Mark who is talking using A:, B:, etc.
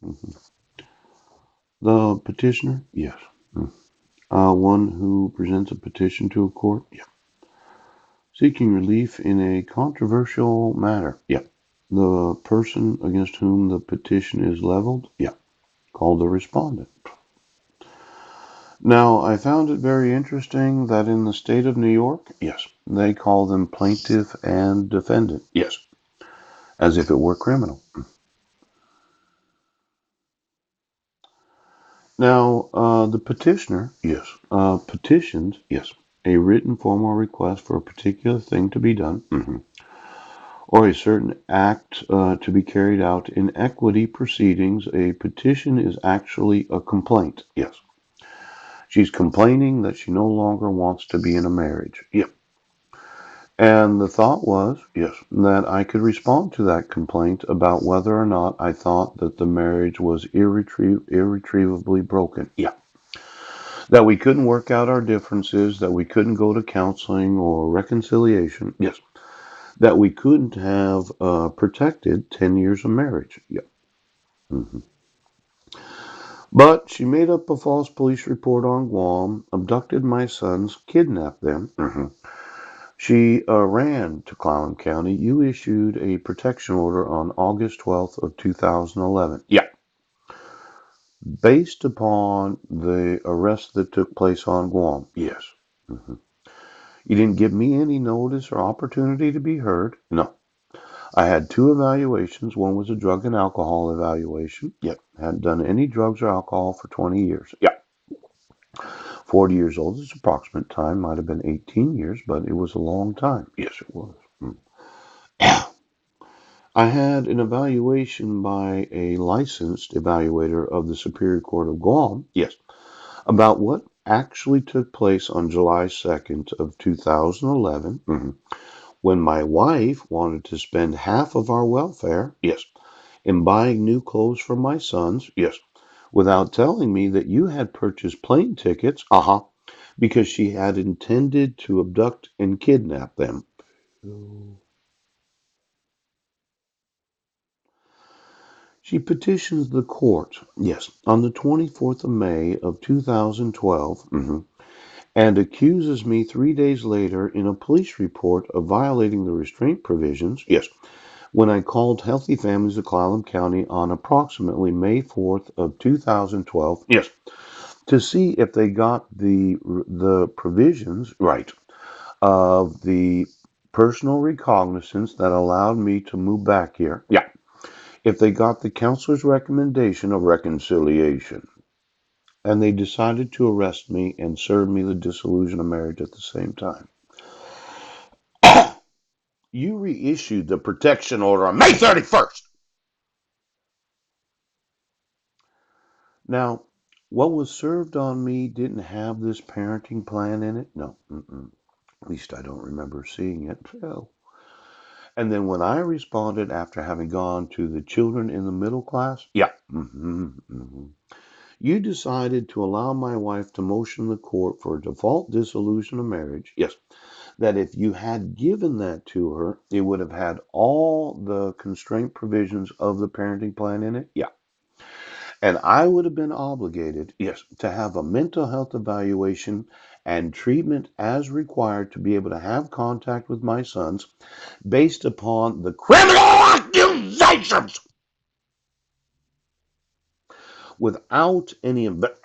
A: Mhm. The petitioner? Yes. Mm. One who presents a petition to a court? Yeah. Seeking relief in a controversial matter? Yeah. The person against whom the petition is leveled? Yeah. Called the respondent. Now, I found it very interesting that in the state of New York, yes, they call them plaintiff and defendant. Yes. As if it were criminal. Now, the petitioner, yes, petitions, yes, a written formal request for a particular thing to be done, or a certain act to be carried out in equity proceedings. A petition is actually a complaint. Yes, she's complaining that she no longer wants to be in a marriage. Yep. And the thought was, yes, that I could respond to that complaint about whether or not I thought that the marriage was irretrievably broken. Yeah. That we couldn't work out our differences, that we couldn't go to counseling or reconciliation. Yes. That we couldn't have protected 10 years of marriage. Yeah. hmm But she made up a false police report on Guam, abducted my sons, kidnapped them. She ran to Clallam County. You issued a protection order on August 12th of 2011. Yeah. Based upon the arrest that took place on Guam. Yes. hmm You didn't give me any notice or opportunity to be heard. No. I had two evaluations. One was a drug and alcohol evaluation. Yep. Hadn't done any drugs or alcohol for 20 years. Yep. 40 years old is approximate time. Might have been 18 years, but it was a long time. Yes, it was. I had an evaluation by a licensed evaluator of the Superior Court of Guam. Yes. About what actually took place on July 2nd of 2011. When my wife wanted to spend half of our welfare, yes, in buying new clothes for my sons, yes, without telling me that you had purchased plane tickets, because she had intended to abduct and kidnap them. She petitions the court, yes, on the 24th of May of 2012, and accuses me 3 days later in a police report of violating the restraint provisions, yes, when I called Healthy Families of Clallam County on approximately May 4th of 2012, yes, to see if they got the provisions right of the personal recognizance that allowed me to move back here. Yeah. If they got the counselor's recommendation of reconciliation, and they decided to arrest me and serve me the dissolution of marriage at the same time. You reissued the protection order on May 31st. Now, what was served on me didn't have this parenting plan in it. No, at least I don't remember seeing it. Well, and then when I responded after having gone to the children in the middle class, yeah, you decided to allow my wife to motion the court for a default dissolution of marriage. Yes, that if you had given that to her, it would have had all the constraint provisions of the parenting plan in it. Yeah. And I would have been obligated, yes, to have a mental health evaluation and treatment as required to be able to have contact with my sons based upon the criminal accusations without any of that.